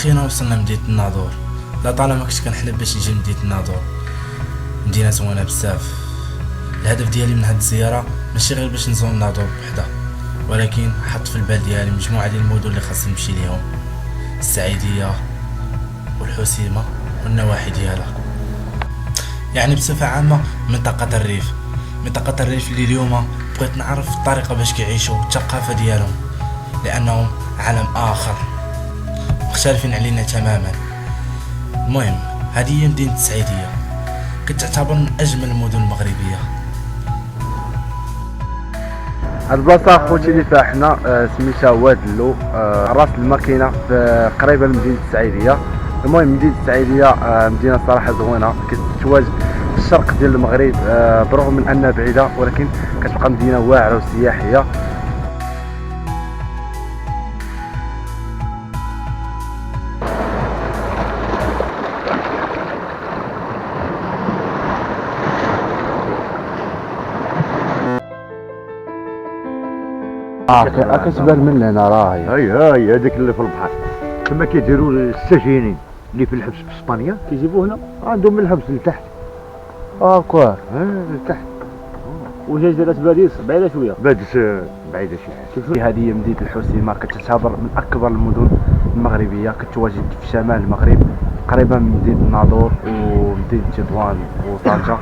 اخيرا وصلنا مدينة الناظور. لطالما كنت كنحلم باش نجي مدينة الناظور، مدينة زوينة بزاف. الهدف ديالي من هاد الزيارة ماشي غير باش نزور الناظور بوحدها، ولكن حط في البال ديالي مجموعة ديال المدن اللي خاصني نمشي ليهم: السعيدية والحسيمة والنواحي ديالها. يعني بصفة عامة منطقة الريف اللي اليوم بغيت نعرف الطريقة باش كيعيشوا والثقافة ديالهم، لأنهم عالم آخر مختلفين علينا تماما. المهم هذه هي مدينة السعيدية، كتعتبر من أجمل المدن المغربية. هاد البلاصه اخوتي اللي فيها حنا سميتها واد اللو، راس الماكينه قريبه لمدينه السعيديه. المهم مدينه السعيديه مدينه صراحه زوينه، كتواجد في الشرق ديال المغرب، برغم من انها بعيده ولكن كتبقى مدينه واعره وسياحيه. كتبان من هنا راه هاي هذاك اللي في البحر كما كيديروا السجينين اللي في الحبس في اسبانيا، كيجيبوه هنا عندهم من الحبس لتحت. كوار لتحت. وجاج دارت باديس بعيده شويه، بادس بعيده شي حاجه. هذه هي مدينه الحسيمه، كتعتبر من اكبر المدن المغربيه، كتواجد في شمال المغرب قريبه من مدينه الناظور ومدينه تطوان وطنجه.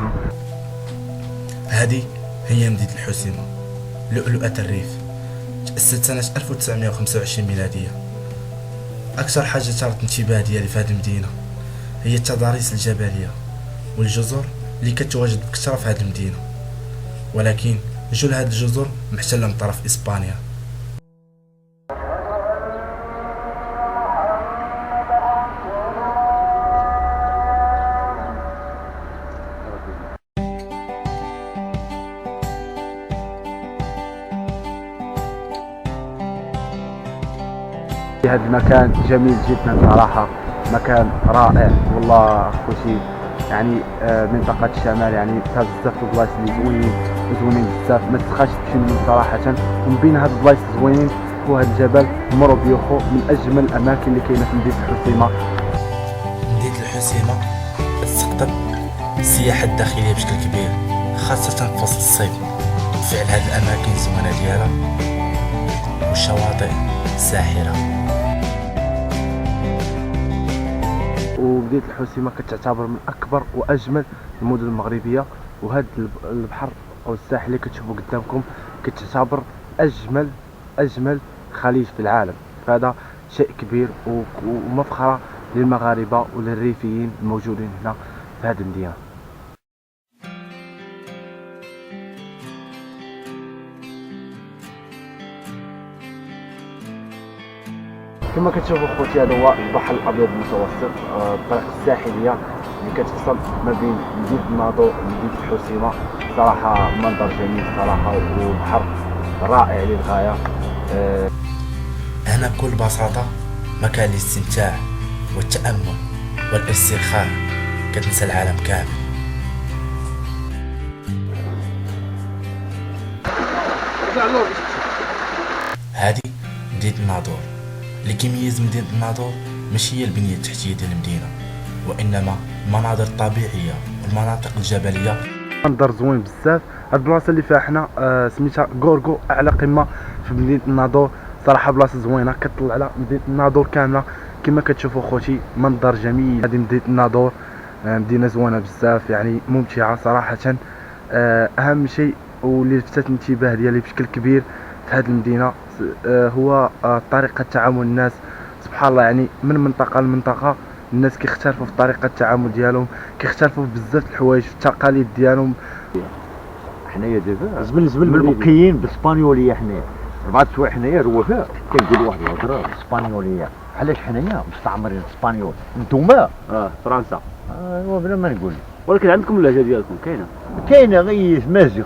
هذه هي مدينة الحسيمة، لؤلؤة الريف. تأسست سنة 1925 ميلادية. أكثر حاجة ثارت الانتباه ديالي في هذه المدينة هي التضاريس الجبلية والجزر اللي كتواجد بكثرة في هذه المدينة، ولكن جل هذه الجزر محتلة من طرف إسبانيا. هذا المكان جميل جدا صراحة، مكان رائع والله اخوتي. يعني منطقة الشمال يعني فيها بزاف البلايص اللي زوينين بزاف، ما تبقاش تمشي منهم صراحة. ومن بين هاد البلايص زوينين هو هاد الجبل مرو بيوخو، من اجمل الاماكن اللي كاينة في مدينة الحسيمة. مدينة الحسيمة كتستقطب السياحة الداخلية بشكل كبير، خاصة في فصل الصيف. فعل هاد الأماكن الزوينة ديالها والشواطئ الساحرة. ومدينة الحسيمة كتعتبر من أكبر وأجمل المدن المغربية، وهذا البحر أو الساحل اللي كتشوفوا قدامكم كتعتبر أجمل خليج في العالم. فهذا شيء كبير ومفخرة للمغاربة وللريفيين الموجودين هنا في هذه المدينة. كما كتشوفوا خوتي هذا هو البحر الابيض المتوسط، الطريق الساحليه اللي كتفصل ما بين مدينه الناظور ومدينه الحسيمه. صراحه منظر جميل صراحه، وبحر رائع للغايه. هنا بكل بساطة مكان للاستمتاع والتأمل والاسترخاء، كتنسى العالم كامل. هذه مدينة الناظور. اللي كيميز مدينة الناظور ماشي هي البنية التحتية ديال المدينة، وإنما المناظر الطبيعية والمناطق الجبلية. منظر زوين بزاف. هاد البلاصه اللي فيها حنا سميتها غورغو، اعلى قمه في مدينه الناظور. صراحه بلاصه زوينه كتطلع على مدينه الناظور كامله كما كتشوفوا خوتي، منظر جميل. هذه مدينه الناظور مدينه زوينه بزاف، يعني ممتعه صراحه. اهم شيء واللي لفتت الانتباه ديالي بشكل كبير في هذه المدينه هو طريقه تعامل الناس. سبحان الله، يعني من منطقه لمنطقه الناس كيختلفوا في طريقه التعامل ديالهم، كيختلفوا بزاف الحوايج في التقاليد ديالهم. حنايا دابا من المبقيين بالاسبانيوليه، حنايا 4 سوايع حنايا الوفاء كنقولوا واحد الهضره بالاسبانيوليه. علاش حنايا مستعمرين اسبانيول؟ نتوما فرنسا. ايوا بلا ما نقول، ولكن عندكم اللهجه ديالكم كاينه غير مازيغ.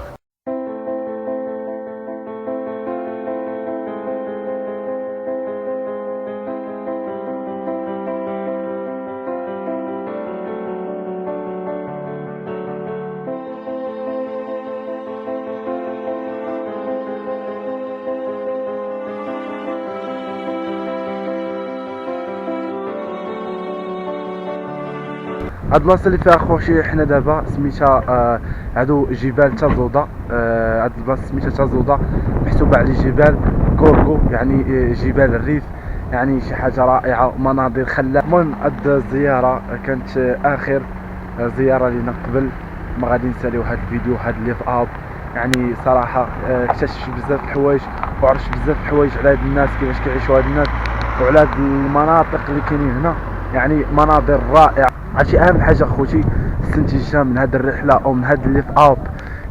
هاد البلاصه اللي فيها خوشي حنا دابا سميتها هادو جبال تازودا. هاد البلاصه سميتها تازودا محسوبه على جبال غورغو، يعني جبال الريف، يعني شي حاجه رائعه، مناظر خلابه. المهم هاد الزياره كانت اخر زياره لينا قبل ما غادي نساليو هاد الفيديو، هاد ليف اب. يعني صراحه اكتشفت بزاف الحوايج وعرفت بزاف الحوايج على هاد الناس كيفاش كيعيشوا هاد الناس وعلى هاد المناطق اللي كاينين هنا. يعني مناظر رائعه. عرفتي اهم حاجه خوتي استنتجتها من هاد الرحله او من هاد الليف اب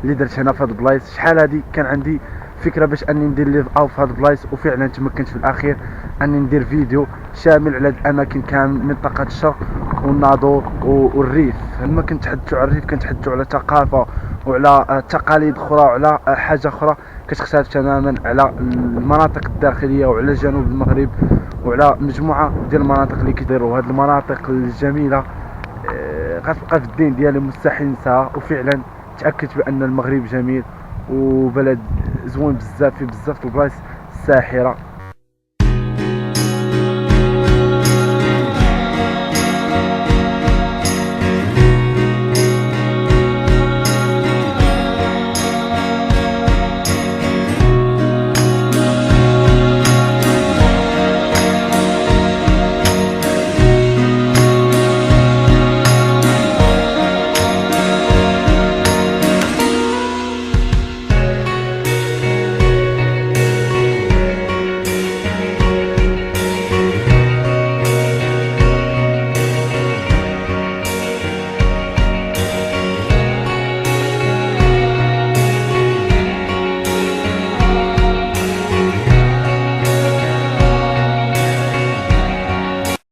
اللي درت هنا في هاد البلايص، شحال هادي كان عندي فكره باش اني ندير ليف اب في هاد البلايص، وفعلا تمكنت في الاخير اني ندير فيديو شامل على هاد الاماكن كامل، منطقه الشرق والناظور والريف. لما كنتحدثوا على الريف كنتحدثوا على ثقافه وعلى تقاليد اخرى وعلى حاجه اخرى كتختلف تماما على المناطق الداخليه وعلى جنوب المغرب وعلى مجموعه ديال المناطق اللي كيديروا هاد المناطق الجميله. غتبقى في الدين ديالي مستحيل ننساها. وفعلا تاكدت بان المغرب جميل وبلد زوين بزاف، فيه بزاف البلايص الساحره